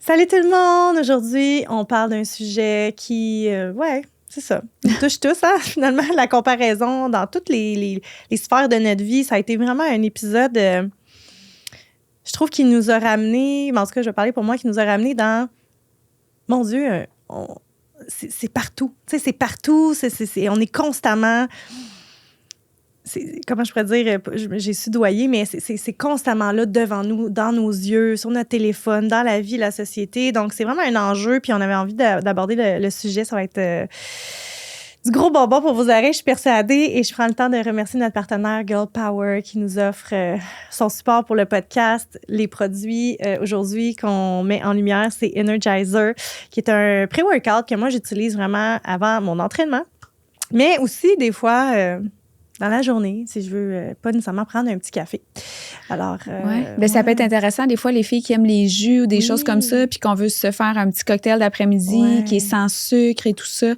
Salut tout le monde! Aujourd'hui, on parle d'un sujet qui, c'est ça, nous touche tous, hein? Finalement, la comparaison dans toutes les sphères de notre vie. Ça a été vraiment un épisode, je trouve, qui nous a ramenés, mais en tout cas, je vais parler pour moi, qui nous a ramenés dans, mon Dieu, c'est partout. Tu sais, c'est partout, on est constamment... comment je pourrais dire, j'ai soudoyé, mais c'est constamment là devant nous, dans nos yeux, sur notre téléphone, dans la vie, la société. Donc, c'est vraiment un enjeu. Puis, on avait envie d'aborder le sujet. Ça va être du gros bonbon pour vos oreilles, je suis persuadée. Et je prends le temps de remercier notre partenaire Girl Power qui nous offre son support pour le podcast. Les produits aujourd'hui qu'on met en lumière, c'est Energizer, qui est un pré-workout que moi, j'utilise vraiment avant mon entraînement. Mais aussi, des fois... dans la journée, si je veux pas nécessairement prendre un petit café. Alors, ça peut être intéressant. Des fois, les filles qui aiment les jus ou des choses comme ça, puis qu'on veut se faire un petit cocktail d'après-midi qui est sans sucre et tout ça,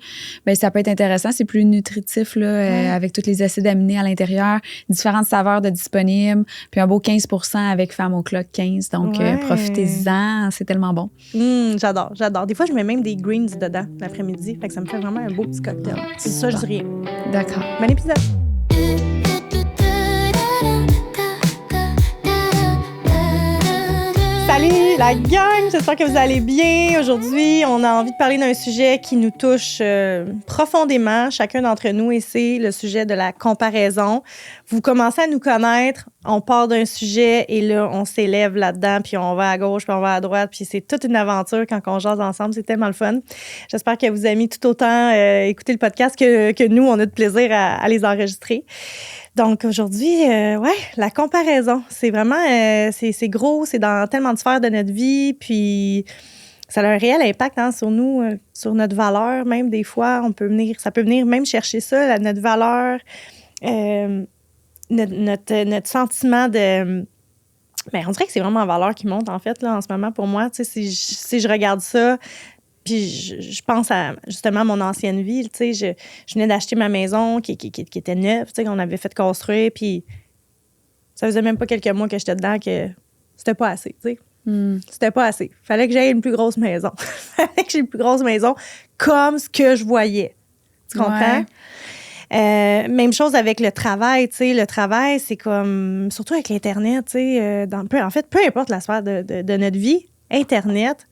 ça peut être intéressant. C'est plus nutritif là, avec tous les acides aminés à l'intérieur, différentes saveurs de disponibles, puis un beau 15% avec Femme au Clock 15. Donc, profitez-en, c'est tellement bon. J'adore. Des fois, je mets même des greens dedans l'après-midi. Fait que ça me fait vraiment un beau petit cocktail. C'est ça, je dirais. D'accord. Bon épisode! Salut la gang, j'espère que vous allez bien. Aujourd'hui, on a envie de parler d'un sujet qui nous touche profondément, chacun d'entre nous, et c'est le sujet de la comparaison. Vous commencez à nous connaître, on part d'un sujet et là, on s'élève là-dedans, puis on va à gauche, puis on va à droite, puis c'est toute une aventure quand on jase ensemble, c'est tellement le fun. J'espère que vous avez mis tout autant écouter le podcast que nous, on a de plaisir à les enregistrer. Donc, aujourd'hui, la comparaison, c'est vraiment, c'est gros, c'est dans tellement de sphères de notre vie, puis ça a un réel impact sur nous, sur notre valeur, même des fois, ça peut venir même chercher ça, notre valeur, notre sentiment de... Mais on dirait que c'est vraiment la valeur qui monte, en fait, là, en ce moment, pour moi. Tu sais, si je regarde ça... Puis je pense à justement mon ancienne vie. Tu sais, je venais d'acheter ma maison qui était neuve, tu sais, qu'on avait fait construire. Puis ça faisait même pas quelques mois que j'étais dedans que c'était pas assez, tu sais. C'était pas assez. Fallait que j'aie une plus grosse maison. Fallait que j'ai une plus grosse maison comme ce que je voyais. Tu comprends? Même chose avec le travail, tu sais. Le travail, c'est comme... Surtout avec l'Internet, tu sais. Peu importe la sphère de notre vie, Internet...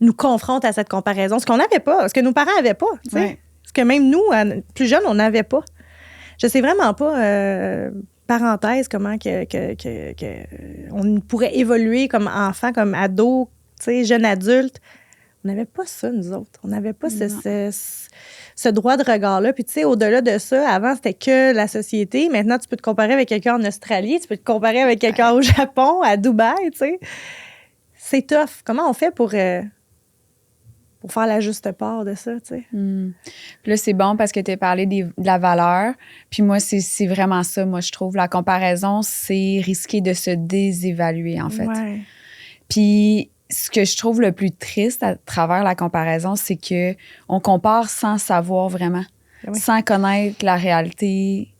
nous confronte à cette comparaison. Ce qu'on n'avait pas, ce que nos parents n'avaient pas, tu sais. Ce que même nous, plus jeunes, on n'avait pas. Je sais vraiment pas, parenthèse, comment on pourrait évoluer comme enfant, comme ado, tu sais, jeune adulte. On n'avait pas ça, nous autres. On n'avait pas ce droit de regard-là. Puis, tu sais, au-delà de ça, avant, c'était que la société. Maintenant, tu peux te comparer avec quelqu'un en Australie, tu peux te comparer avec quelqu'un au Japon, à Dubaï, tu sais. C'est tough. Comment on fait pour faire la juste part de ça, tu sais. Puis là, c'est bon parce que tu as parlé de la valeur. Puis moi, c'est vraiment ça, moi, je trouve. La comparaison, c'est risquer de se désévaluer, en fait. Ouais. Puis ce que je trouve le plus triste à travers la comparaison, c'est que on compare sans savoir vraiment, sans connaître la réalité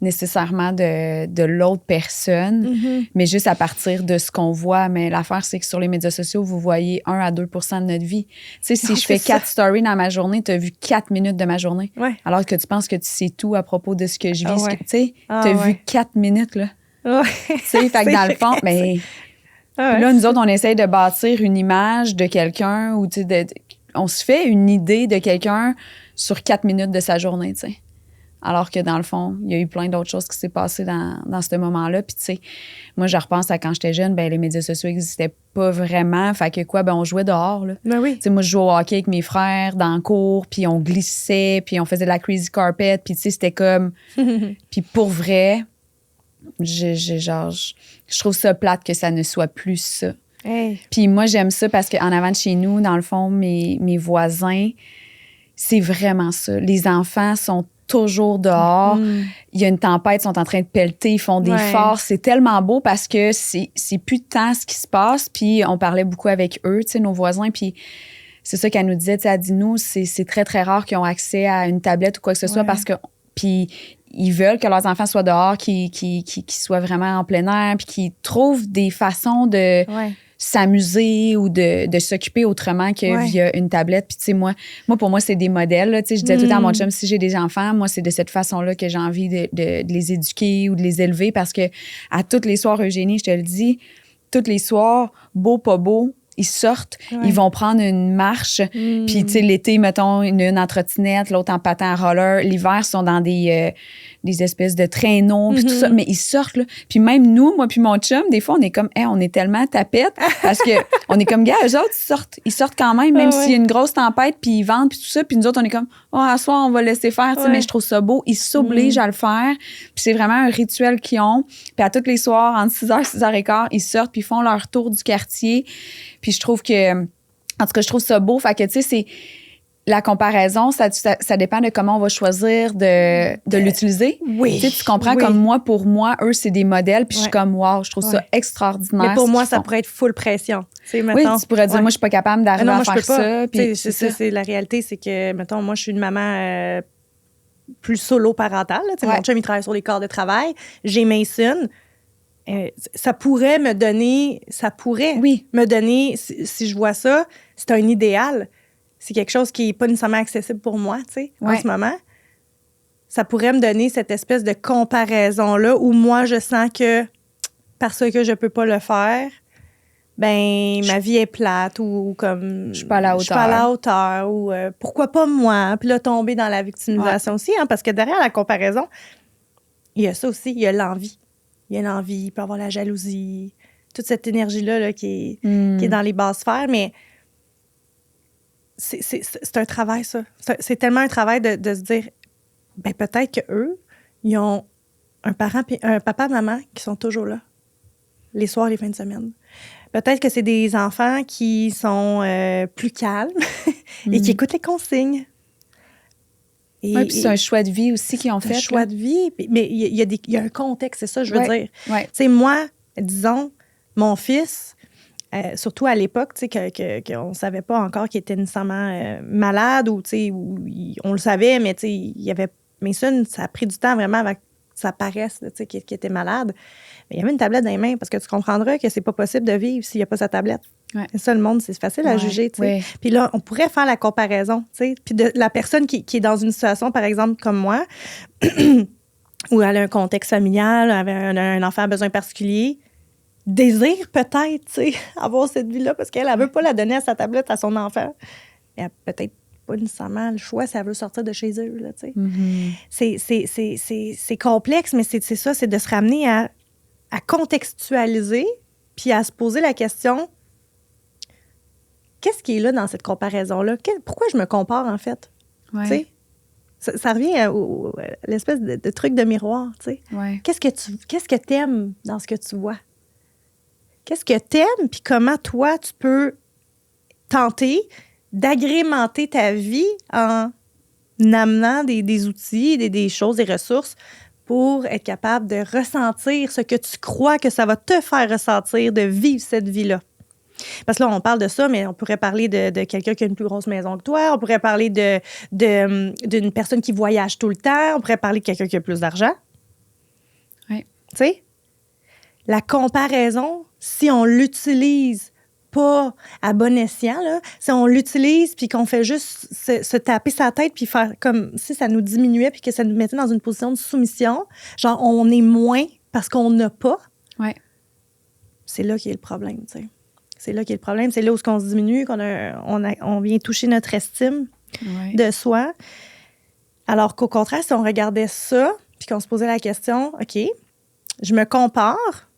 nécessairement de l'autre personne, mais juste à partir de ce qu'on voit. Mais l'affaire, c'est que sur les médias sociaux, vous voyez 1 à 2 % de notre vie. Tu sais, si je fais 4 stories dans ma journée, tu as vu 4 minutes de ma journée. Ouais. Alors que tu penses que tu sais tout à propos de ce que je vis. Tu sais, tu as vu 4 minutes, là. Tu sais, fait que dans le fond, là, nous autres, on essaye de bâtir une image de quelqu'un ou, tu sais, on se fait une idée de quelqu'un sur 4 minutes de sa journée, tu sais. Alors que dans le fond, il y a eu plein d'autres choses qui s'est passées dans ce moment-là. Puis tu sais, moi, je repense à quand j'étais jeune, les médias sociaux n'existaient pas vraiment. Fait que on jouait dehors, là. Ben oui. Tu sais, moi, je jouais au hockey avec mes frères dans le cours, puis on glissait, puis on faisait de la crazy carpet. Puis tu sais, c'était comme... Puis pour vrai, je trouve ça plate que ça ne soit plus ça. Hey. Puis moi, j'aime ça parce qu'en avant de chez nous, dans le fond, mes voisins, c'est vraiment ça. Les enfants sont toujours dehors. Il y a une tempête, ils sont en train de pelleter, ils font des forces. C'est tellement beau parce que c'est plus de temps ce qui se passe. Puis on parlait beaucoup avec eux, tu sais, nos voisins. Puis c'est ça qu'elle nous disait, tu sais, elle dit, nous, c'est très, très rare qu'ils ont accès à une tablette ou quoi que ce soit parce que... Puis ils veulent que leurs enfants soient dehors, qu'ils soient vraiment en plein air, puis qu'ils trouvent des façons de s'amuser ou de s'occuper autrement que via une tablette. Puis, tu sais, moi, pour moi, c'est des modèles. Là. Tu sais, je disais tout le temps à mon chum, si j'ai des enfants, moi, c'est de cette façon-là que j'ai envie de les éduquer ou de les élever parce que à tous les soirs, Eugénie, je te le dis, tous les soirs, beau, pas beau, ils sortent, ils vont prendre une marche. Puis, tu sais, l'été, mettons, une en trottinette, l'autre en patin à roller. L'hiver, ils sont dans des espèces de traîneaux, puis tout ça. Mais ils sortent, là. Puis même nous, moi puis mon chum, des fois, on est comme, on est tellement tapettes parce que on est comme, gars, eux autres, ils sortent quand même s'il y a une grosse tempête, puis ils vendent, puis tout ça. Puis nous autres, on est comme, à soir, on va laisser faire, tu sais, mais je trouve ça beau. Ils s'obligent à le faire. Puis c'est vraiment un rituel qu'ils ont. Puis à tous les soirs, entre 6h et 6h15, ils sortent, puis ils font leur tour du quartier. Puis je trouve que, en tout cas, je trouve ça beau. Fait que, tu sais, c'est la comparaison, ça dépend de comment on va choisir de l'utiliser. Oui. Tu sais, tu comprends, comme moi, pour moi, eux, c'est des modèles. Puis je suis comme, wow, je trouve ça extraordinaire. Mais pour moi, ça pourrait être full pression. Mettons, oui, tu pourrais dire, moi, je suis pas capable d'arriver à faire ça. Puis c'est la réalité, c'est que, mettons, moi, je suis une maman plus solo-parentale. Mon chum, il travaille sur les corps de travail. J'ai Mason. Ça pourrait me donner, si je vois ça, c'est un idéal. C'est quelque chose qui n'est pas nécessairement accessible pour moi, tu sais, en ce moment. Ça pourrait me donner cette espèce de comparaison-là où moi, je sens que parce que je peux pas le faire, ben ma vie est plate ou comme... Je suis pas à la hauteur. Je suis pas à la hauteur ou pourquoi pas moi? Puis là, tomber dans la victimisation aussi, hein, parce que derrière la comparaison, il y a ça aussi, il y a l'envie. Il y a l'envie, il peut y avoir la jalousie, toute cette énergie-là là, qui est dans les basses sphères, mais c'est un travail, ça. C'est tellement un travail de se dire, ben peut-être qu'eux, ils ont un papa, maman qui sont toujours là, les soirs, les fins de semaine. Peut-être que c'est des enfants qui sont plus calmes et qui écoutent les consignes. Oui, puis c'est un choix de vie aussi qu'ils ont fait. Un choix de vie, mais il y a un contexte, c'est ça, je veux dire. Ouais. Tu sais, moi, disons, mon fils... surtout à l'époque, tu sais, qu'on ne savait pas encore qu'il était nécessairement malade ou, tu sais, on le savait, mais, tu sais, il y avait... Mason, ça a pris du temps vraiment avant que ça paraisse, tu sais, qu'il était malade. Mais il y avait une tablette dans les mains parce que tu comprendras que c'est pas possible de vivre s'il n'y a pas sa tablette. Ouais. C'est ça, le monde, c'est facile à juger, tu sais. Puis là, on pourrait faire la comparaison, tu sais. Puis de la personne qui est dans une situation, par exemple, comme moi, où elle a un contexte familial, elle avait un enfant à besoin particulier, désire peut-être, tu sais, avoir cette vie-là parce qu'elle ne veut pas la donner à sa tablette à son enfant. Elle n'a peut-être pas nécessairement le choix si elle veut sortir de chez eux, là, tu sais. C'est complexe, mais c'est ça, c'est de se ramener à contextualiser puis à se poser la question, qu'est-ce qui est là dans cette comparaison-là? Pourquoi je me compare, en fait? Tu sais? Ça revient à l'espèce de truc de miroir, tu sais. Qu'est-ce que t'aimes dans ce que tu vois? Qu'est-ce que t'aimes, puis comment toi, tu peux tenter d'agrémenter ta vie en amenant des outils, des choses, des ressources pour être capable de ressentir ce que tu crois que ça va te faire ressentir, de vivre cette vie-là. Parce que là, on parle de ça, mais on pourrait parler de quelqu'un qui a une plus grosse maison que toi, on pourrait parler d'une personne qui voyage tout le temps, on pourrait parler de quelqu'un qui a plus d'argent. Oui. Tu sais? La comparaison, si on l'utilise pas à bon escient, là, si on l'utilise puis qu'on fait juste se taper sa tête puis faire comme si ça nous diminuait puis que ça nous mettait dans une position de soumission, genre on est moins parce qu'on n'a pas, c'est là qu'il y a le problème, tu sais. C'est là qu'il y a le problème. C'est là où on se diminue, on vient toucher notre estime de soi. Alors qu'au contraire, si on regardait ça puis qu'on se posait la question, OK, je me compare,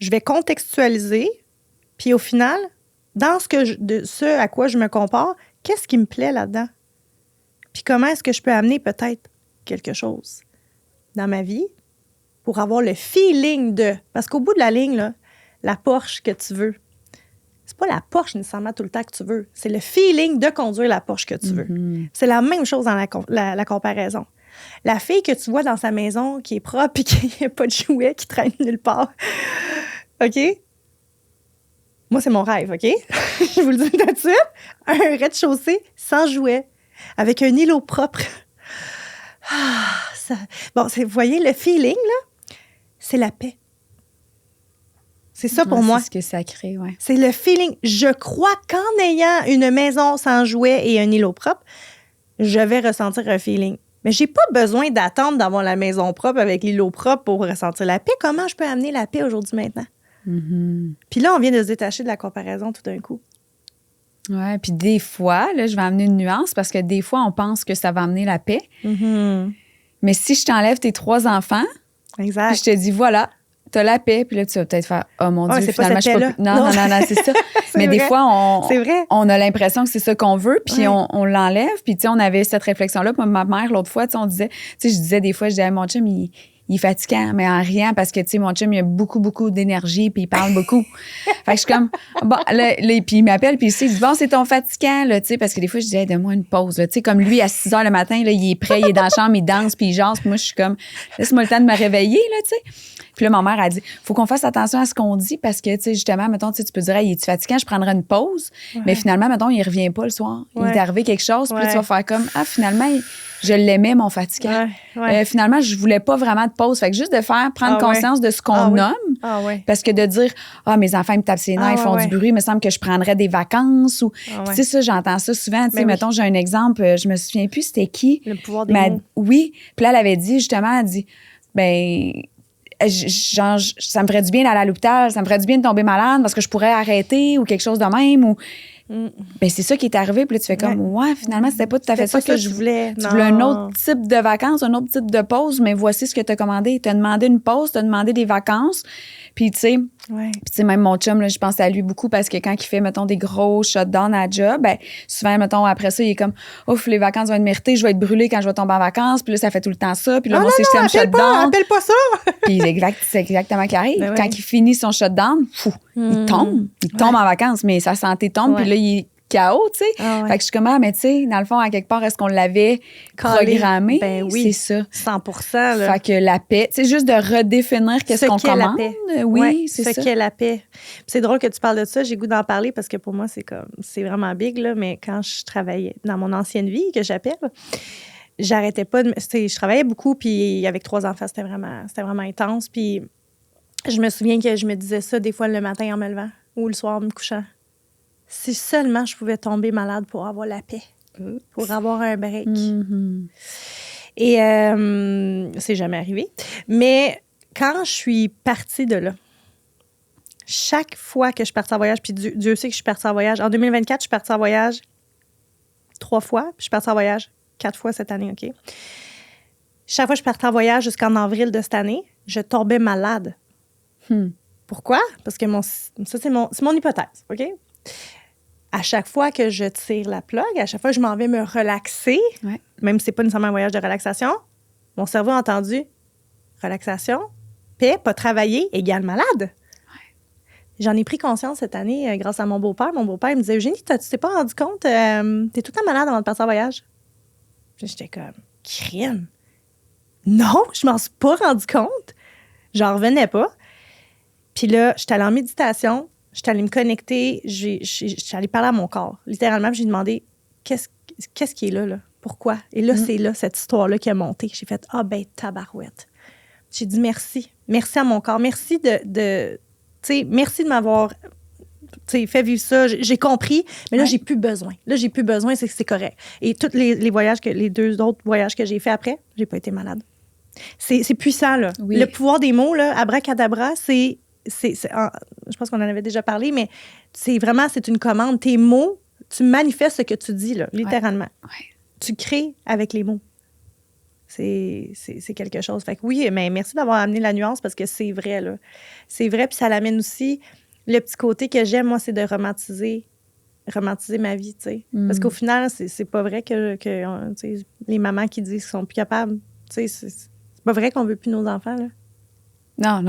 je vais contextualiser, puis au final, dans ce à quoi je me compare, qu'est-ce qui me plaît là-dedans? Puis comment est-ce que je peux amener peut-être quelque chose dans ma vie pour avoir le feeling de... Parce qu'au bout de la ligne, là, la Porsche que tu veux, c'est pas la Porsche nécessairement tout le temps que tu veux. C'est le feeling de conduire la Porsche que tu veux. C'est la même chose dans la comparaison. La fille que tu vois dans sa maison qui est propre et qui n'a pas de jouets, qui traîne nulle part. OK? Moi, c'est mon rêve, OK? Je vous le dis tout de suite. Un rez-de-chaussée sans jouets, avec un îlot propre. Bon, vous voyez, le feeling, là, c'est la paix. C'est ça pour moi. C'est ce que ça crée, oui. C'est le feeling. Je crois qu'en ayant une maison sans jouets et un îlot propre, je vais ressentir un feeling. Mais j'ai pas besoin d'attendre d'avoir la maison propre avec l'îlot propre pour ressentir la paix. Comment je peux amener la paix aujourd'hui, maintenant? Mm-hmm. Puis là, on vient de se détacher de la comparaison tout d'un coup. Oui, puis des fois, là, je vais amener une nuance parce que des fois, on pense que ça va amener la paix. Mm-hmm. Mais si je t'enlève tes 3 enfants, exact. Puis je te dis, voilà, t'as la paix. Puis là, tu vas peut-être faire, oh mon Dieu, finalement, je peux plus. Non, c'est ça. Mais vrai. des fois, vrai. on a l'impression que c'est ça qu'on veut, puis on l'enlève. Puis, tu sais, on avait cette réflexion-là. Puis ma mère, l'autre fois, tu sais, on disait, tu sais, je disais des fois, je disais, mon chum, il est fatigant, mais en rien, parce que, tu sais, mon chum, il a beaucoup, beaucoup d'énergie, puis il parle beaucoup. Fait que je suis comme, bon, là, puis il m'appelle, puis il dit, bon, c'est ton fatigant, là, tu sais, parce que des fois, je disais, hey, donne-moi une pause, là, tu sais, comme lui, à 6 heures le matin, là, il est prêt, il est dans la chambre, il danse, puis il jase, puis moi, je suis comme, laisse-moi le temps de me réveiller, là, tu sais. Puis là, ma mère a dit, faut qu'on fasse attention à ce qu'on dit, parce que, tu sais, justement, mettons, tu peux dire, hey, es-tu fatigant, je prendrai une pause, mais finalement, mettons, il revient pas le soir. Il est arrivé quelque chose, puis là, tu vas faire comme, ah, finalement, je l'aimais, mon fatigant. Finalement, je voulais pas vraiment de pause. Fait que juste de prendre conscience de ce qu'on nomme. Parce que de dire, mes enfants, ils me tapent ses nerfs, ils font du bruit, il me semble que je prendrais des vacances. Ou, tu sais, ça, j'entends ça souvent. Tu sais, mettons, j'ai un exemple, je me souviens plus c'était qui. Le pouvoir des mots. Oui. Puis là, elle avait dit, justement, elle dit, genre, ça me ferait du bien d'aller à l'hôpital, ça me ferait du bien de tomber malade parce que je pourrais arrêter ou quelque chose de même. Ou, c'est ça qui est arrivé. Puis là, tu fais comme, finalement, c'était pas tout à fait ça que je voulais. Tu voulais un autre type de vacances, un autre type de pause, mais voici ce que tu as commandé. Tu as demandé une pause, tu as demandé des vacances. Puis, tu sais, même mon chum, là, je pense à lui beaucoup parce que quand il fait, mettons, des gros shutdowns à job, souvent, mettons, après ça, il est comme, ouf, les vacances vont être méritées, je vais être brûlé quand je vais tomber en vacances. Puis là, ça fait tout le temps ça. Puis là, mon système shutdown. Appelle pas ça! Puis c'est exactement ce qui arrive. Quand il finit son shutdown, il tombe. Il tombe en vacances, mais sa santé tombe. Puis là, il est KO, tu sais. Fait que je suis comme, mais tu sais, dans le fond, à quelque part, est-ce qu'on l'avait programmé? Ben oui. C'est ça. 100%. Là. Fait que la paix, c'est juste de redéfinir qu'est-ce qu'on commande. La paix. Oui, c'est ça. Ce qu'est la paix. Puis c'est drôle que tu parles de ça. J'ai goût d'en parler parce que pour moi, c'est vraiment big, là. Mais quand je travaillais dans mon ancienne vie, que j'appelle, j'arrêtais pas de... Je travaillais beaucoup, puis avec 3 enfants, c'était vraiment intense. Puis je me souviens que je me disais ça des fois le matin en me levant ou le soir en me couchant. Si seulement je pouvais tomber malade pour avoir la paix, pour avoir un break. Mm-hmm. Et c'est jamais arrivé. Mais quand je suis partie de là, chaque fois que je suis partie en voyage, puis Dieu sait que je suis partie en voyage. En 2024, je suis partie en voyage 3 fois, puis je suis partie en voyage 4 fois cette année, OK? Chaque fois que je suis partie en voyage jusqu'en avril de cette année, je tombais malade. Pourquoi? Parce que ça, c'est mon hypothèse, OK? À chaque fois que je tire la plug, à chaque fois que je m'en vais me relaxer, même si c'est pas nécessairement un voyage de relaxation, mon cerveau a entendu relaxation, paix, pas travailler, égale malade. J'en ai pris conscience cette année grâce à mon beau-père. Mon beau-père me disait, Eugénie, tu t'es pas rendu compte, t'es tout le temps malade avant de partir en voyage. J'étais comme, crime. Non, je m'en suis pas rendu compte. J'en revenais pas. Puis là, j'étais allée en méditation. J'étais allée me connecter, j'étais allée parler à mon corps. Littéralement, j'ai demandé qu'est-ce qui est là? Pourquoi? Et là, c'est là, cette histoire-là qui a monté. J'ai fait tabarouette. J'ai dit merci. Merci à mon corps. Merci merci de m'avoir fait vivre ça. J'ai compris, mais là, j'ai plus besoin. Là, j'ai plus besoin, c'est correct. Et tous les voyages, les 2 autres voyages que j'ai faits après, j'ai pas été malade. C'est puissant, là. Oui. Le pouvoir des mots, là, abracadabra, je pense qu'on en avait déjà parlé, mais c'est une commande. Tes mots, tu manifestes ce que tu dis, là, littéralement. Ouais. Tu crées avec les mots. C'est quelque chose. Fait que oui, mais merci d'avoir amené la nuance parce que c'est vrai, là. C'est vrai, puis ça l'amène aussi. Le petit côté que j'aime, moi, c'est de romantiser ma vie, tu sais. Parce qu'au final, c'est pas vrai que les mamans qui disent qu'ils sont plus capables, tu sais, c'est pas vrai qu'on veut plus nos enfants, là. Non.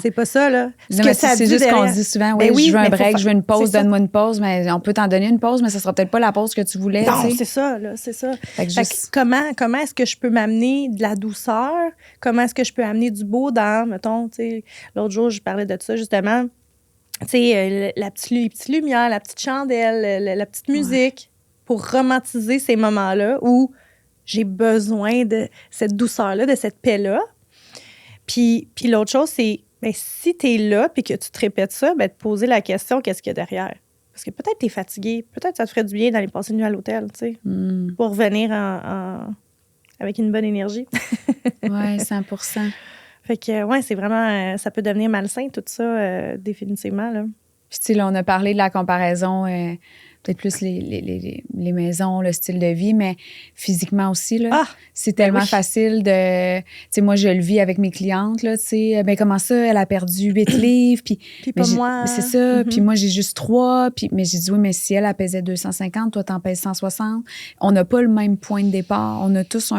C'est pas ça, là. C'est juste qu'on dit souvent, je veux un break, je veux une pause, donne-moi une pause, mais on peut t'en donner une pause, mais ça sera peut-être pas la pause que tu voulais. Non, c'est ça, là, c'est ça. Fait que comment est-ce que je peux m'amener de la douceur? Comment est-ce que je peux amener du beau dans, mettons, tu sais, l'autre jour, je parlais de ça, justement, tu sais, les petites lumières, la petite chandelle, la petite musique, pour romantiser ces moments-là où j'ai besoin de cette douceur-là, de cette paix-là. Puis l'autre chose, c'est Mais si tu es là puis que tu te répètes ça, ben, te poser la question, qu'est-ce qu'il y a derrière? Parce que peut-être tu es fatigué, peut-être ça te ferait du bien d'aller passer une nuit à l'hôtel, tu sais, pour revenir avec une bonne énergie. Oui, 100%. Fait que, ouais, c'est vraiment, ça peut devenir malsain, tout ça, définitivement, là. Puis, tu sais, là, on a parlé de la comparaison, peut-être plus les maisons, le style de vie, mais physiquement aussi, là. C'est tellement facile de... Tu sais, moi, je le vis avec mes clientes, là, tu sais. Ben, comment ça, elle a perdu 8 livres, puis pas moi. C'est ça, puis moi, j'ai juste 3, puis... Mais j'ai dit, oui, mais si elle pesait 250, toi, t'en pèses 160. On n'a pas le même point de départ. On a tous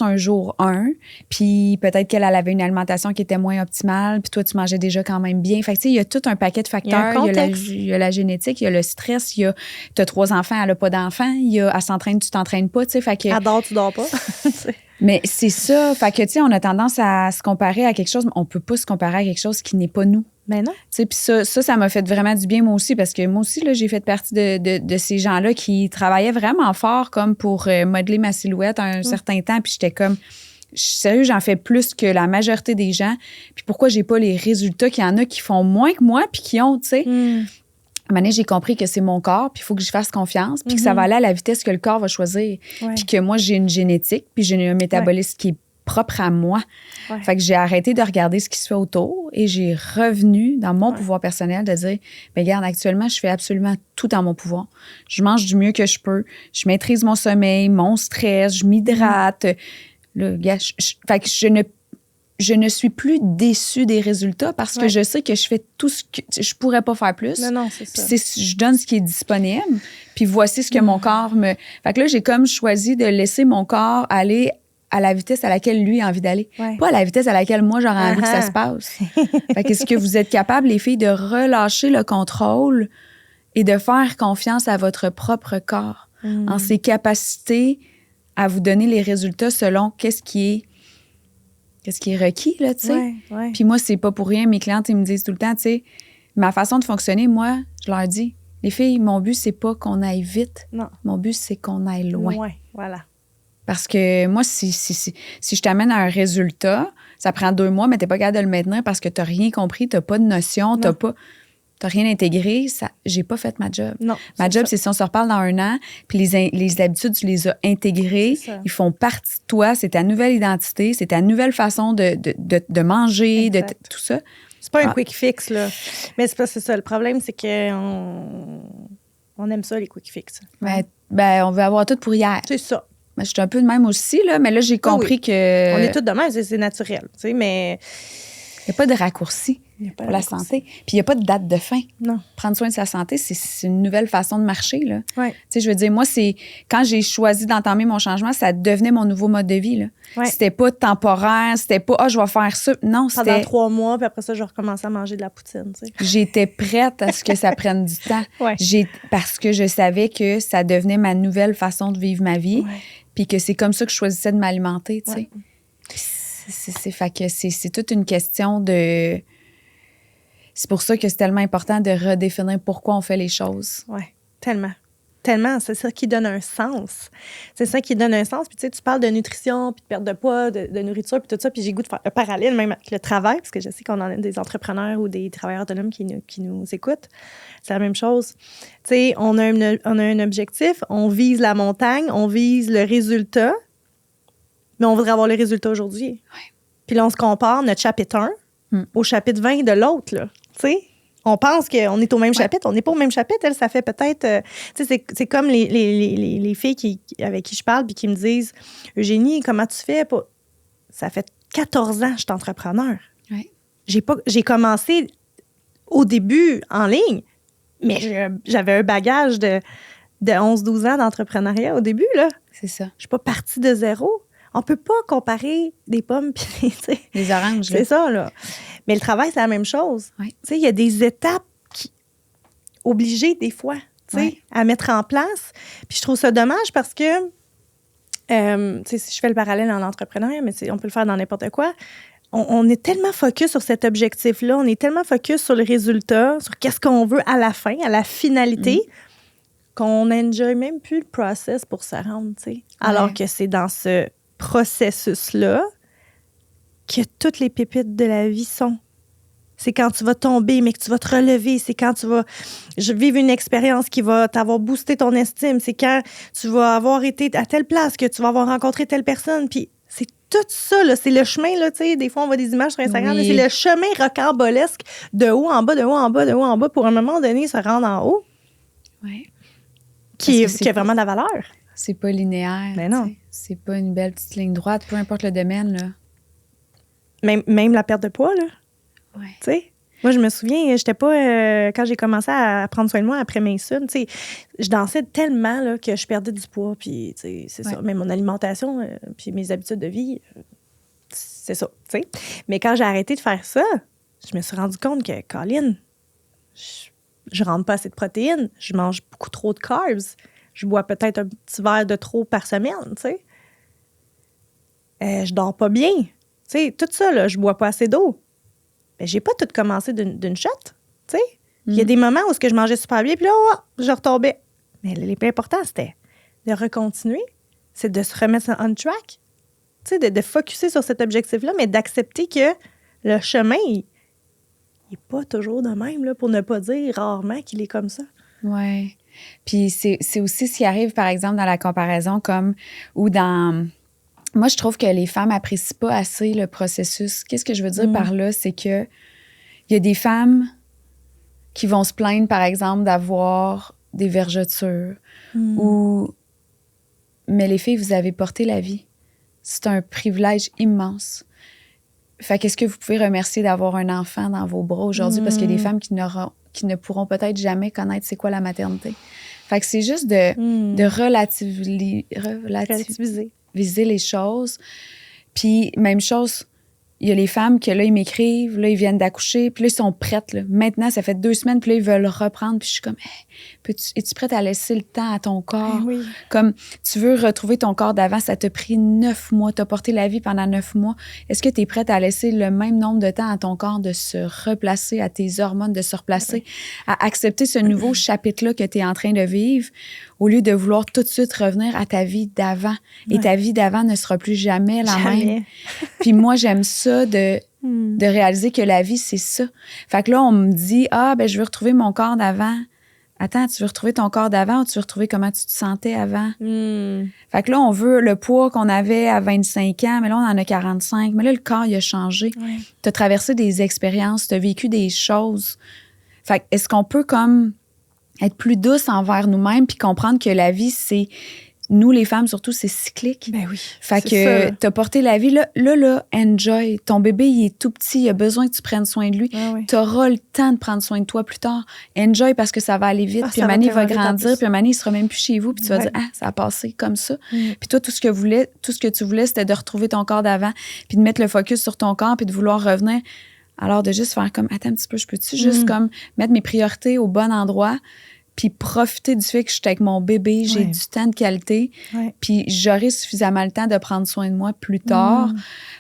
un jour 1, puis peut-être qu'elle avait une alimentation qui était moins optimale, puis toi, tu mangeais déjà quand même bien. Fait que, tu sais, il y a tout un paquet de facteurs. Il y a la génétique, il y a le stress, il y a... T'as 3 enfants, elle n'a pas d'enfants, il y a... Elle s'entraîne, tu t'entraînes pas, tu sais, fait que... Elle dort, tu dors pas. Mais c'est ça. Fait que, tu sais, on a tendance à se comparer à quelque chose, mais on peut pas se comparer à quelque chose qui n'est pas nous. Mais non. Tu sais, puis ça m'a fait vraiment du bien, moi aussi, parce que moi aussi, là, j'ai fait partie de ces gens-là qui travaillaient vraiment fort comme pour modeler ma silhouette un certain temps, puis j'étais comme... Sérieux, j'en fais plus que la majorité des gens. Puis pourquoi j'ai pas les résultats qu'il y en a qui font moins que moi, puis qui ont, tu sais... À un moment donné, j'ai compris que c'est mon corps, puis il faut que je fasse confiance, puis que ça va aller à la vitesse que le corps va choisir. Puis que moi, j'ai une génétique, puis j'ai un métabolisme qui est propre à moi. Fait que j'ai arrêté de regarder ce qui se fait autour et j'ai revenu dans mon pouvoir personnel de dire, bien, regarde, actuellement, je fais absolument tout dans mon pouvoir. Je mange du mieux que je peux. Je maîtrise mon sommeil, mon stress, je m'hydrate. Là, gars, fait que je ne suis plus déçue des résultats parce que je sais que je fais tout ce que... Je pourrais pas faire plus. Non, c'est ça. Je donne ce qui est disponible, puis voici ce que mon corps me... Fait que là, j'ai comme choisi de laisser mon corps aller à la vitesse à laquelle lui a envie d'aller. Pas à la vitesse à laquelle moi, j'aurais envie que ça se passe. Fait que est-ce que vous êtes capables, les filles, de relâcher le contrôle et de faire confiance à votre propre corps en ses capacités à vous donner les résultats selon qu'est-ce qui est requis, là, tu sais. Puis moi, c'est pas pour rien. Mes clientes, ils me disent tout le temps, tu sais, ma façon de fonctionner, moi, je leur dis, les filles, mon but, c'est pas qu'on aille vite. Non. Mon but, c'est qu'on aille loin. Voilà. Parce que moi, si je t'amène à un résultat, ça prend 2 mois, mais t'es pas capable de le maintenir parce que t'as rien compris, t'as pas de notion, t'as rien intégré, j'ai pas fait ma job. Non, ma job, c'est si on se reparle dans 1 an, puis les habitudes, tu les as intégrées, ils font partie de toi, c'est ta nouvelle identité, c'est ta nouvelle façon de manger, de tout ça. C'est pas un quick fix, là. Mais c'est ça. Le problème, c'est qu'on aime ça, les quick fix. Ben, on veut avoir tout pour hier. C'est ça. Ben, je suis un peu de même aussi, là, mais là, j'ai compris que... On est tous de même, c'est naturel, tu sais, mais... Il n'y a pas de raccourci pour la santé. Puis il n'y a pas de date de fin. Non. Prendre soin de sa santé, c'est une nouvelle façon de marcher, là. Ouais. Tu sais, je veux dire, moi, c'est... Quand j'ai choisi d'entamer mon changement, ça devenait mon nouveau mode de vie, là. Ouais. C'était pas temporaire, c'était pas « je vais faire ça ». Non, c'était... Pendant 3 mois, puis après ça, je recommençais à manger de la poutine, tu sais. J'étais prête à ce que ça prenne du temps. Parce que je savais que ça devenait ma nouvelle façon de vivre ma vie. Puis que c'est comme ça que je choisissais de m'alimenter, tu sais. Fait que c'est toute une question de... C'est pour ça que c'est tellement important de redéfinir pourquoi on fait les choses. Oui, tellement. Tellement, c'est ça qui donne un sens. C'est ça qui donne un sens. Puis tu sais, tu parles de nutrition, puis de perte de poids, de nourriture, puis tout ça. Puis j'ai goût de faire un parallèle même avec le travail, parce que je sais qu'on en a des entrepreneurs ou des travailleurs autonomes qui nous écoutent. C'est la même chose. Tu sais, on a un objectif, on vise la montagne, on vise le résultat, mais on voudrait avoir le résultat aujourd'hui. Puis là, on se compare notre chapitre 1 au chapitre 20 de l'autre, là. Tu sais? On pense qu'on est au même chapitre. On n'est pas au même chapitre. Elle, ça fait peut-être... tu sais, c'est comme les filles avec qui je parle puis qui me disent « Eugénie, comment tu fais? » Ça fait 14 ans que je suis entrepreneur. J'ai commencé au début en ligne, mais j'avais un bagage de 11-12 ans d'entrepreneuriat au début, là. C'est ça. Je suis pas partie de zéro. On peut pas comparer des pommes puis les oranges, là. C'est ça, là. Mais le travail, c'est la même chose. Tu sais, il y a des étapes obligées, des fois, tu sais, à mettre en place. Puis je trouve ça dommage parce que, tu sais, si je fais le parallèle en entrepreneuriat, mais on peut le faire dans n'importe quoi, on est tellement focus sur cet objectif-là, on est tellement focus sur le résultat, sur qu'est-ce qu'on veut à la fin, à la finalité, qu'on n'enjoy même plus le process pour se rendre, tu sais. Alors que c'est dans ce processus-là que toutes les pépites de la vie sont. C'est quand tu vas tomber, mais que tu vas te relever. C'est quand tu vas vivre une expérience qui va t'avoir boosté ton estime. C'est quand tu vas avoir été à telle place, que tu vas avoir rencontré telle personne. Puis c'est tout ça, là. C'est le chemin, là, tu sais. Des fois, on voit des images sur Instagram. Oui. C'est le chemin rocambolesque de haut en bas, de haut en bas, de haut en bas, pour à un moment donné se rendre en haut. Oui. Qui a vraiment de la valeur. C'est pas linéaire. Ben non. T'sais. C'est pas une belle petite ligne droite, peu importe le domaine, là. Même la perte de poids, là. Ouais. Tu sais, moi, je me souviens, j'étais pas... quand j'ai commencé à prendre soin de moi après Mason, tu sais, je dansais tellement là, que je perdais du poids, puis, tu sais, c'est ça. Mais mon alimentation, puis mes habitudes de vie, c'est ça, tu sais. Mais quand j'ai arrêté de faire ça, je me suis rendu compte que, Colin, je rentre pas assez de protéines, je mange beaucoup trop de carbs, je bois peut-être un petit verre de trop par semaine, tu sais. Je dors pas bien. Tu sais, tout ça, là, je bois pas assez d'eau. Ben, j'ai pas tout commencé d'une shot, tu sais. Il y a des moments où je mangeais super bien, puis là, je retombais. Mais le plus important, c'était de recontinuer, c'est de se remettre on track, tu sais, de focusser sur cet objectif-là, mais d'accepter que le chemin, il n'est pas toujours de même, là, pour ne pas dire rarement qu'il est comme ça. Oui. Puis c'est aussi ce qui arrive, par exemple, dans la comparaison, comme, ou dans... Moi, je trouve que les femmes apprécient pas assez le processus. Qu'est-ce que je veux dire par là? C'est que il y a des femmes qui vont se plaindre, par exemple, d'avoir des vergetures ou... Mais les filles, vous avez porté la vie. C'est un privilège immense. Fait qu'est-ce que vous pouvez remercier d'avoir un enfant dans vos bras aujourd'hui? Parce qu'il y a des femmes qui ne pourront peut-être jamais connaître c'est quoi la maternité. Fait que c'est juste de relativiser les choses. Puis, même chose, il y a les femmes que là, ils m'écrivent, là, ils viennent d'accoucher, puis là, ils sont prêtes. Là. Maintenant, ça fait 2 semaines, puis là, ils veulent reprendre. Puis je suis comme, hey, es-tu prête à laisser le temps à ton corps? Oui. Comme, tu veux retrouver ton corps d'avant, ça t'a pris 9 mois, t'as porté la vie pendant 9 mois. Est-ce que tu es prête à laisser le même nombre de temps à ton corps de se replacer, à tes hormones de se replacer, à accepter ce nouveau chapitre-là que tu es en train de vivre, au lieu de vouloir tout de suite revenir à ta vie d'avant? Et ta vie d'avant ne sera plus jamais la même. Puis moi, j'aime ça de réaliser que la vie, c'est ça. Fait que là, on me dit, je veux retrouver mon corps d'avant. Attends, tu veux retrouver ton corps d'avant ou tu veux retrouver comment tu te sentais avant? Fait que là, on veut le poids qu'on avait à 25 ans, mais là, on en a 45. Mais là, le corps, il a changé. Ouais. Tu as traversé des expériences, tu as vécu des choses. Fait que est-ce qu'on peut comme être plus douce envers nous-mêmes puis comprendre que la vie, c'est... Nous, les femmes, surtout, c'est cyclique. Ben oui. Fait que t'as porté la vie. Là, enjoy. Ton bébé, il est tout petit. Il a besoin que tu prennes soin de lui. T'auras le temps de prendre soin de toi plus tard. Enjoy parce que ça va aller vite. Puis un moment, il va grandir. Puis un moment, il sera même plus chez vous. Puis tu vas dire, ça a passé comme ça. Puis toi, tout ce que tu voulais, c'était de retrouver ton corps d'avant. Puis de mettre le focus sur ton corps. Puis de vouloir revenir. Alors, de juste faire comme, attends un petit peu, je peux-tu juste comme mettre mes priorités au bon endroit? Puis profiter du fait que je suis avec mon bébé, j'ai du temps de qualité, puis j'aurai suffisamment le temps de prendre soin de moi plus tard.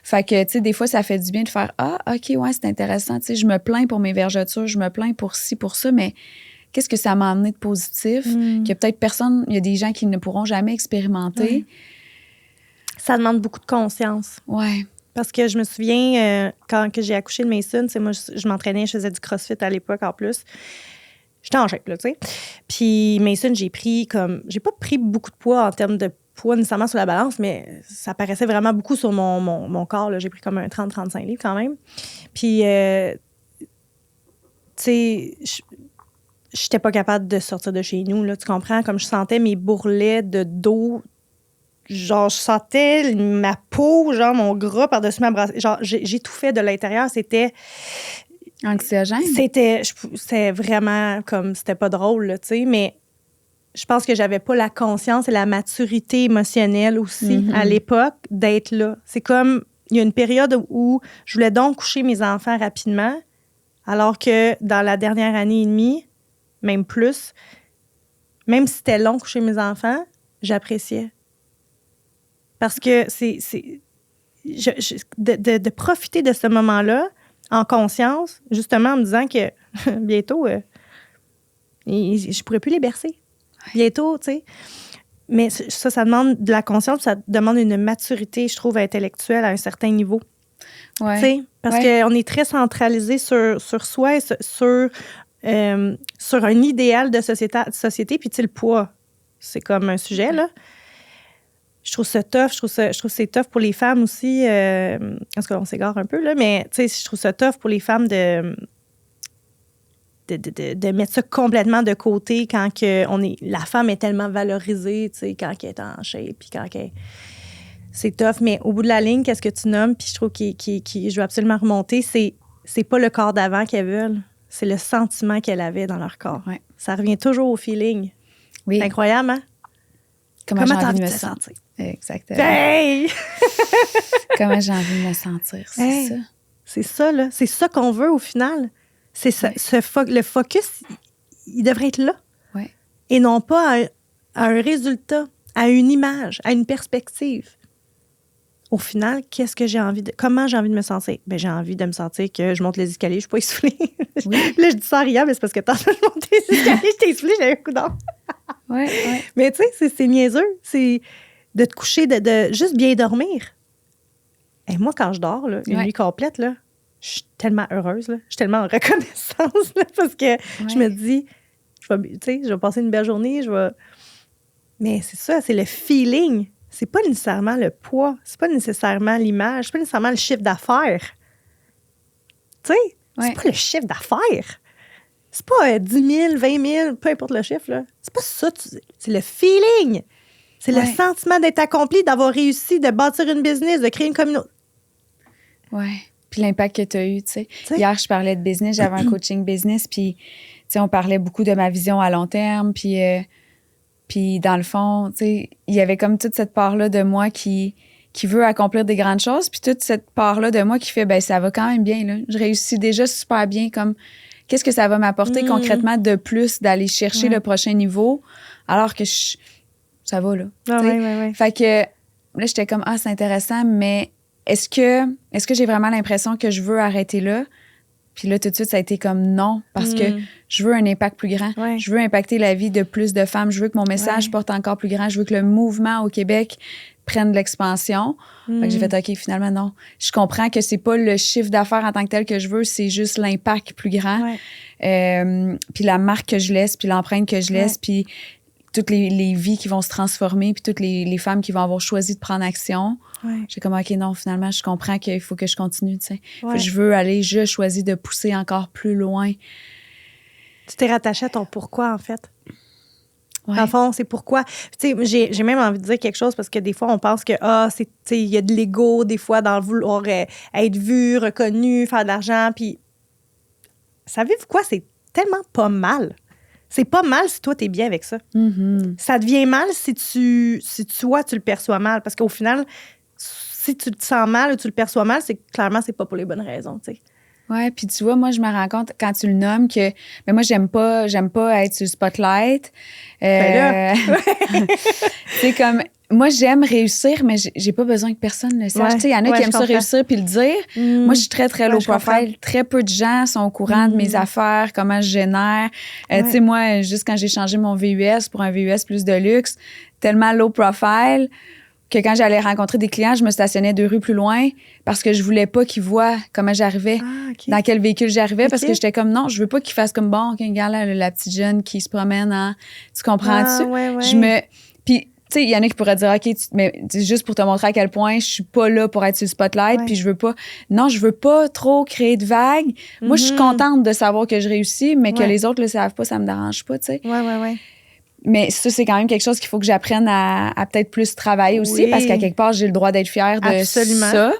Fait que, tu sais, des fois, ça fait du bien de faire « Ah, OK, ouais, c'est intéressant. » Tu sais, je me plains pour mes vergetures, je me plains pour ci, pour ça, mais qu'est-ce que ça m'a amené de positif? Que peut-être il y a des gens qui ne pourront jamais expérimenter. Ça demande beaucoup de conscience. Ouais. Parce que je me souviens, quand que j'ai accouché de Mason, tu sais, moi, je m'entraînais, je faisais du crossfit à l'époque en plus. J'étais en shape, là, tu sais. Puis Mason, j'ai pas pris beaucoup de poids en termes de poids nécessairement sur la balance, mais ça paraissait vraiment beaucoup sur mon corps, là. J'ai pris comme un 30-35 livres quand même. Puis, tu sais, j'étais pas capable de sortir de chez nous, là, tu comprends? Comme je sentais mes bourrelets de dos, genre, je sentais ma peau, genre, mon gras par-dessus ma brassière. Genre, j'étouffais de l'intérieur. C'était... Anxiogène? C'était vraiment comme... C'était pas drôle, là, tu sais, mais je pense que j'avais pas la conscience et la maturité émotionnelle aussi, à l'époque, d'être là. C'est comme... Il y a une période où je voulais donc coucher mes enfants rapidement, alors que dans la dernière année et demie, même plus, même si c'était long coucher mes enfants, j'appréciais. Parce que de profiter de ce moment-là en conscience, justement en me disant que bientôt, je pourrais plus les bercer. Bientôt, tu sais. Mais ça demande de la conscience, ça demande une maturité, je trouve, intellectuelle à un certain niveau. Ouais. Tu sais, parce qu'on est très centralisé sur soi et sur un idéal de société. Puis, tu sais, le poids, c'est comme un sujet, là. Je trouve ça tough. Je trouve que c'est tough pour les femmes aussi. Parce qu'on s'égare un peu, là. Mais, tu sais, je trouve ça tough pour les femmes de mettre ça complètement de côté quand la femme est tellement valorisée, tu sais, quand elle est en shape, puis quand elle... C'est tough, mais au bout de la ligne, qu'est-ce que tu nommes, puis je trouve je veux absolument remonter, c'est pas le corps d'avant qu'elles veulent, c'est le sentiment qu'elles avaient dans leur corps. Ouais. Ça revient toujours au feeling. Oui. C'est incroyable, hein? Comment j'ai envie de me sentir? sentir. Exactement. Hey! Comment j'ai envie de me sentir, c'est ça. C'est ça, là. C'est ça qu'on veut, au final. C'est ça, le focus, il devrait être là. Ouais. Et non pas à un résultat, à une image, à une perspective. Au final, comment j'ai envie de me sentir? Ben, j'ai envie de me sentir que je monte les escaliers, je suis pas essoufflée. Oui. Là, je dis ça en riant, mais c'est parce que tant que je monte les escaliers, j'étais essoufflée, j'avais un coup d'or. Oui. Mais tu sais, c'est niaiseux. C'est de te coucher, de juste bien dormir. Et moi, quand je dors, là, une nuit complète, là, je suis tellement heureuse, là. Je suis tellement en reconnaissance, là, parce que je me dis, je vais passer une belle journée, Mais c'est ça, c'est le feeling. C'est pas nécessairement le poids, c'est pas nécessairement l'image, c'est pas nécessairement le chiffre d'affaires. Tu sais, c'est pas le chiffre d'affaires. C'est pas 10 000, 20 000, peu importe le chiffre, là. C'est pas ça. C'est le feeling. C'est le sentiment d'être accompli, d'avoir réussi, de bâtir une business, de créer une communauté. Oui. Puis l'impact que tu as eu, tu sais. Hier, je parlais de business, j'avais un coaching business, puis, tu sais, on parlait beaucoup de ma vision à long terme, puis dans le fond, tu sais, il y avait comme toute cette part-là de moi qui veut accomplir des grandes choses, puis toute cette part-là de moi qui fait, ben ça va quand même bien, là. Je réussis déjà super bien, comme, qu'est-ce que ça va m'apporter concrètement de plus d'aller chercher le prochain niveau, alors que ça va, là. Ouais. Fait que là, j'étais comme, c'est intéressant, mais est-ce que j'ai vraiment l'impression que je veux arrêter là? Puis là, tout de suite, ça a été comme non, parce que je veux un impact plus grand. Ouais. Je veux impacter la vie de plus de femmes. Je veux que mon message porte encore plus grand. Je veux que le mouvement au Québec prenne de l'expansion. Fait que j'ai fait, OK, finalement, non. Je comprends que c'est pas le chiffre d'affaires en tant que tel que je veux, c'est juste l'impact plus grand. Ouais. Puis la marque que je laisse, puis l'empreinte que je laisse, puis toutes les vies qui vont se transformer, puis toutes les femmes qui vont avoir choisi de prendre action. Ouais. J'ai comme, OK, non, finalement, je comprends qu'il faut que je continue, tu sais. Ouais. Je choisis de pousser encore plus loin. Tu t'es rattaché à ton pourquoi, en fait. Ouais. En fond, c'est pourquoi. Tu sais, j'ai même envie de dire quelque chose parce que des fois, on pense que, il y a de l'ego, des fois, dans le vouloir être vu, reconnu, faire de l'argent. Puis, savez-vous quoi? C'est tellement pas mal. C'est pas mal si toi, t'es bien avec ça. Mm-hmm. Ça devient mal si toi, tu le perçois mal. Parce qu'au final, si tu te sens mal ou tu le perçois mal, c'est clairement, c'est pas pour les bonnes raisons, tu sais. Ouais, puis tu vois, moi, je me rends compte quand tu le nommes que, mais moi, j'aime pas être sur le spotlight. C'est comme, moi, j'aime réussir, mais j'ai pas besoin que personne le sache. Tu sais, il y en a qui aiment ça réussir puis le dire. Moi, je suis très, très low profile. Très peu de gens sont au courant de mes affaires, comment je génère. Tu sais, moi, juste quand j'ai changé mon VUS pour un VUS plus de luxe, tellement low profile que quand j'allais rencontrer des clients, je me stationnais 2 rues plus loin parce que je voulais pas qu'ils voient comment j'arrivais, dans quel véhicule j'arrivais, parce que j'étais comme, non, je veux pas qu'ils fassent comme, bon, OK, regarde là, la petite jeune qui se promène en... Tu comprends-tu? Puis, tu sais, il y en a qui pourraient dire, OK, mais juste pour te montrer à quel point je suis pas là pour être sur le spotlight, puis je veux pas trop créer de vagues. Moi, je suis contente de savoir que je réussis, mais que les autres le savent pas, ça me dérange pas, tu sais. Ouais. Mais ça, c'est quand même quelque chose qu'il faut que j'apprenne à peut-être plus travailler aussi, parce qu'à quelque part, j'ai le droit d'être fière de ça.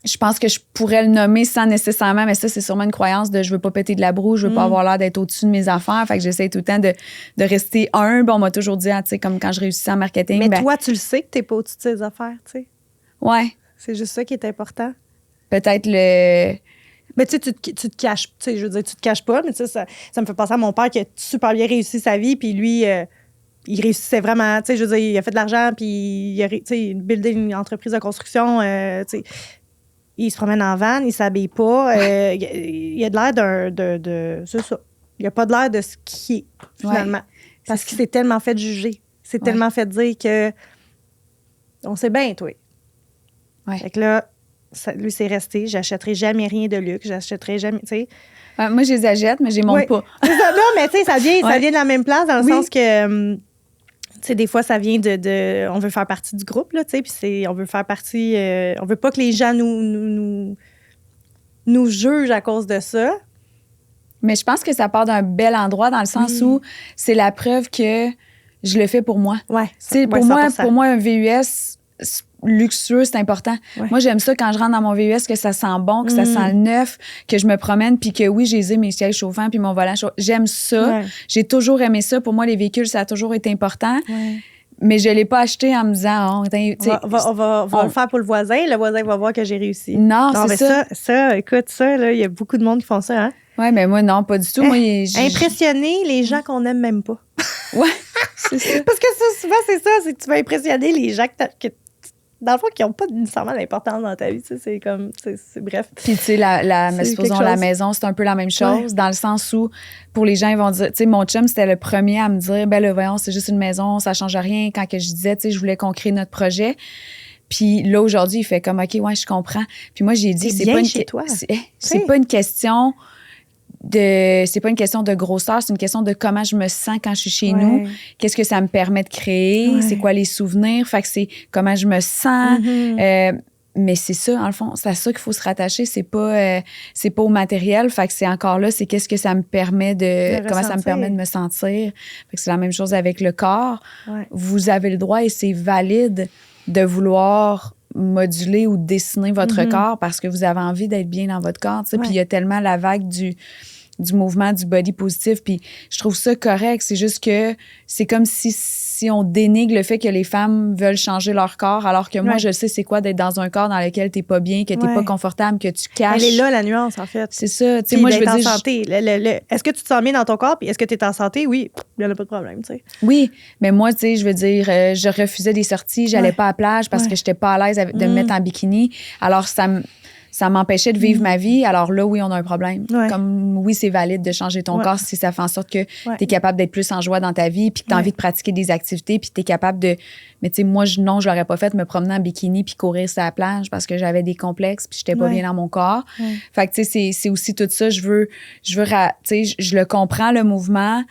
Je pense que je pourrais le nommer sans nécessairement, mais ça, c'est sûrement une croyance de je veux pas péter de la broue, je veux pas avoir l'air d'être au-dessus de mes affaires. Fait que j'essaie tout le temps de rester humble. On m'a toujours dit, tu sais, comme quand je réussissais en marketing. Mais toi, tu le sais que t'es pas au-dessus de tes affaires, tu sais. Ouais. C'est juste ça qui est important. Peut-être le... Mais tu sais, tu te caches, tu sais, je veux dire, tu te caches pas, mais tu sais, ça me fait penser à mon père qui a super bien réussi sa vie, puis lui, il réussissait vraiment, tu sais, je veux dire, il a fait de l'argent, puis il a, tu sais, buildé une entreprise de construction, tu sais, il se promène en van, il s'habille pas, il a de l'air de c'est ça. Il a pas de l'air de ce qu'il est, finalement, parce qu'il s'est tellement fait juger, c'est tellement fait dire que on sait bien, toi. Ouais. Fait que là, lui, c'est resté. J'achèterai jamais rien de luxe. J'achèterai jamais, tu sais. Moi, je les achète, mais je les monte pas. Non, mais tu sais, ça vient de la même place dans le sens que, tu sais, des fois, ça vient on veut faire partie du groupe, là, tu sais, puis on veut faire partie, on veut pas que les gens nous jugent à cause de ça. Mais je pense que ça part d'un bel endroit dans le sens où c'est la preuve que je le fais pour moi. Ouais. Pour moi, un VUS luxueux, c'est important. Ouais. Moi, j'aime ça quand je rentre dans mon VUS, que ça sent bon, que ça sent neuf, que je me promène, puis que oui, j'ai mes sièges chauffants, puis mon volant chauffant. J'aime ça. Ouais. J'ai toujours aimé ça. Pour moi, les véhicules, ça a toujours été important. Ouais. Mais je ne l'ai pas acheté en me disant... on va le faire pour le voisin. Le voisin va voir que j'ai réussi. Non, c'est ça. Ça, écoute, ça, il y a beaucoup de monde qui font ça, hein? Oui, mais moi, non, pas du tout. Moi, impressionner les gens qu'on n'aime même pas. Oui, c'est ça. Parce que ça, souvent, c'est ça. C'est que tu vas impressionner les gens dans le fond, qui n'ont pas nécessairement d'importance dans ta vie. Tu sais, c'est comme... C'est bref. Puis, tu sais, supposons la maison, c'est un peu la même chose, dans le sens où, pour les gens, ils vont dire... Tu sais, mon chum, c'était le premier à me dire, ben là, voyons, c'est juste une maison, ça change rien. Quand que je disais, tu sais, je voulais qu'on crée notre projet. Puis là, aujourd'hui, il fait comme, OK, ouais, je comprends. Puis moi, j'ai dit, c'est pas une question... c'est pas une question de grosseur, c'est une question de comment je me sens quand je suis chez nous. Qu'est-ce que ça me permet de créer? C'est quoi les souvenirs? Fait que c'est comment je me sens. Mais c'est ça, en le fond, c'est à ça qu'il faut se rattacher. C'est pas au matériel. Fait que c'est encore là, c'est qu'est-ce que ça me permet comment ça me permet de me sentir. Fait que c'est la même chose avec le corps. Vous avez le droit et c'est valide de vouloir moduler ou dessiner votre corps parce que vous avez envie d'être bien dans votre corps. Puis il y a tellement la vague du mouvement du body positif, puis je trouve ça correct. C'est juste que c'est comme si on dénigre le fait que les femmes veulent changer leur corps, alors que moi, je sais c'est quoi d'être dans un corps dans lequel t'es pas bien, que t'es pas confortable, que tu caches. Elle est là, la nuance, en fait. C'est ça. Tu sais, moi, je veux dire... en santé. Est-ce que tu te sens bien dans ton corps, puis est-ce que t'es en santé? Oui, il n'y en a pas de problème, tu sais. Oui, mais moi, tu sais, je veux dire, je refusais des sorties, j'allais pas à la plage parce que j'étais pas à l'aise de me mettre en bikini. Alors, ça m'empêchait de vivre ma vie. Alors là, oui, on a un problème. Comme, oui, c'est valide de changer ton corps si ça fait en sorte que tu es capable d'être plus en joie dans ta vie, puis que tu as envie de pratiquer des activités, puis tu es capable de... Mais tu sais, moi, je l'aurais pas fait, me promener en bikini puis courir sur la plage parce que j'avais des complexes puis j'étais pas bien dans mon corps. Fait que, tu sais, c'est aussi tout ça. Tu sais, je le comprends, le mouvement,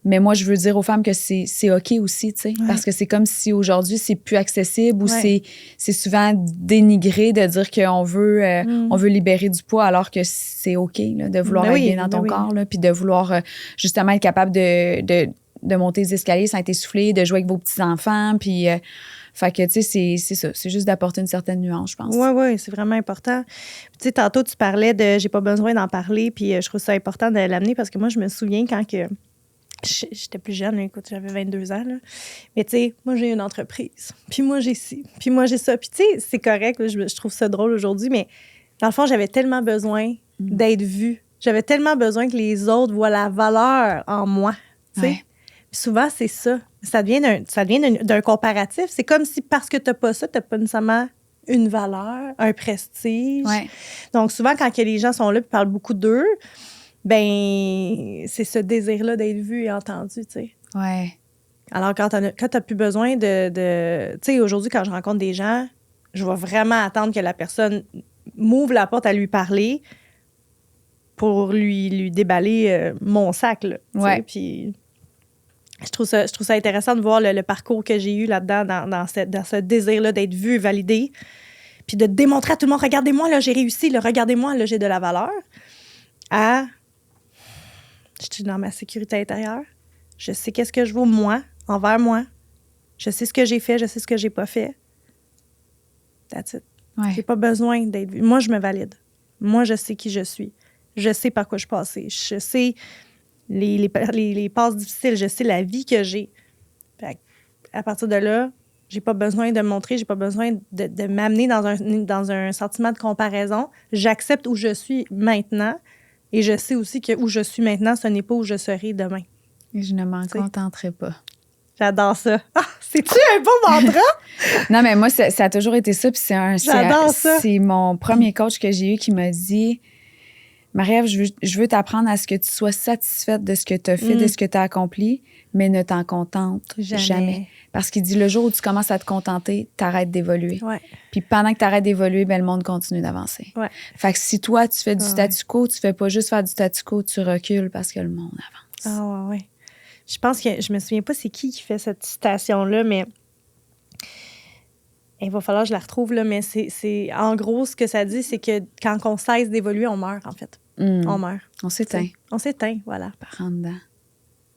mais moi, je veux dire aux femmes que c'est OK aussi, tu sais, parce que c'est comme si aujourd'hui, c'est plus accessible ou c'est souvent dénigré de dire qu'on veut, on veut libérer du poids alors que c'est OK là, de vouloir être bien dans ton corps, là, puis de vouloir justement être capable de monter les escaliers sans être essoufflé, de jouer avec vos petits-enfants, puis... fait que, tu sais, c'est ça. C'est juste d'apporter une certaine nuance, je pense. Oui, c'est vraiment important. Tu sais, tantôt, tu parlais de « j'ai pas besoin d'en parler », puis je trouve ça important de l'amener parce que moi, je me souviens quand que... J'étais plus jeune, écoute, j'avais 22 ans, là. Mais tu sais, moi, j'ai une entreprise. Puis moi, j'ai ci. Puis moi, j'ai ça. Puis tu sais, c'est correct, là, je trouve ça drôle aujourd'hui, mais dans le fond, j'avais tellement besoin d'être vue. J'avais tellement besoin que les autres voient la valeur en moi, tu sais. Puis souvent, c'est ça. Ça devient d'un comparatif. C'est comme si parce que t'as pas ça, t'as pas nécessairement une valeur, un prestige. Donc souvent, quand les gens sont là et parlent beaucoup d'eux, ben c'est ce désir-là d'être vu et entendu, tu sais. Alors, quand t'as plus besoin de tu sais, aujourd'hui, quand je rencontre des gens, je vais vraiment attendre que la personne m'ouvre la porte à lui parler pour lui déballer mon sac, là. Puis je trouve ça intéressant de voir le parcours que j'ai eu là-dedans, dans ce désir-là d'être vu, validé, puis de démontrer à tout le monde, regardez-moi, là, j'ai réussi, là, regardez-moi, là, j'ai de la valeur, je suis dans ma sécurité intérieure. Je sais qu'est-ce que je vaux, moi, envers moi. Je sais ce que j'ai fait, je sais ce que j'ai pas fait. That's it. J'ai pas besoin d'être vue. Moi, je me valide. Moi, je sais qui je suis. Je sais par quoi je passais. Je sais les passes difficiles. Je sais la vie que j'ai. Fait à partir de là, j'ai pas besoin de me montrer. J'ai pas besoin de m'amener dans un sentiment de comparaison. J'accepte où je suis maintenant. Et je sais aussi que où je suis maintenant, ce n'est pas où je serai demain. Et je ne m'en contenterai pas. J'adore ça. Ah, c'est-tu un beau mantra? Non, mais moi, ça a toujours été ça. Puis J'adore ça. C'est mon premier coach que j'ai eu qui m'a dit... Marie-Ève, je veux t'apprendre à ce que tu sois satisfaite de ce que tu as fait, de ce que tu as accompli, mais ne t'en contente jamais. Parce qu'il dit, le jour où tu commences à te contenter, t'arrêtes d'évoluer. Ouais. Puis pendant que t'arrêtes d'évoluer, ben, le monde continue d'avancer. Ouais. Fait que si toi, tu fais du statu quo, tu fais pas juste faire du statu quo, tu recules parce que le monde avance. Ah ouais. Je pense que, je me souviens pas c'est qui fait cette citation-là, mais il va falloir que je la retrouve, là, mais c'est en gros, ce que ça dit, c'est que quand on cesse d'évoluer, on meurt, en fait. On meurt. On s'éteint. On s'éteint, voilà. Par en dedans.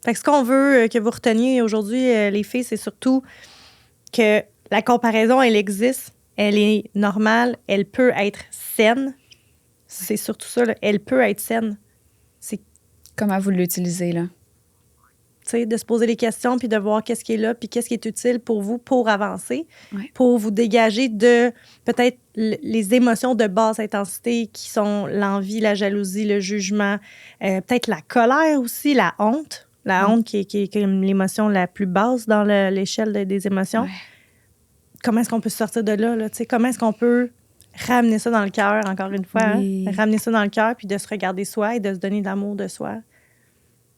Fait que ce qu'on veut que vous reteniez aujourd'hui, les filles, c'est surtout que la comparaison, elle existe, elle est normale, elle peut être saine. C'est surtout ça, là, elle peut être saine. C'est, Comment vous l'utilisez, là? tu sais, de se poser les questions, puis de voir qu'est-ce qui est là, puis qu'est-ce qui est utile pour vous pour avancer, Ouais. pour vous dégager de peut-être les émotions de basse intensité qui sont l'envie, la jalousie, le jugement, peut-être la colère aussi, la honte. La honte qui est comme l'émotion la plus basse dans l'échelle des émotions. Ouais. Comment est-ce qu'on peut sortir de là? Tu sais, comment est-ce qu'on peut ramener ça dans le cœur, encore une fois? Oui. Hein? Ramener ça dans le cœur, puis de se regarder soi et de se donner de l'amour de soi.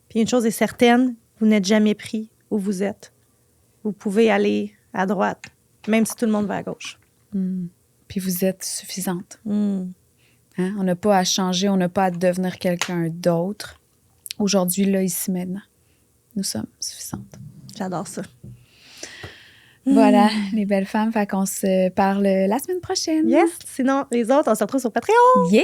Puis une chose est certaine, vous n'êtes jamais pris où vous êtes. Vous pouvez aller à droite, même si tout le monde va à gauche. Puis vous êtes suffisante. Mm. Hein? On n'a pas à changer, on n'a pas à devenir quelqu'un d'autre. Aujourd'hui, là, ici, maintenant. Nous sommes suffisantes. J'adore ça. Voilà, les belles femmes. Fait qu'on se parle la semaine prochaine. Yes! Sinon, les autres, on se retrouve sur Patreon! Yeah!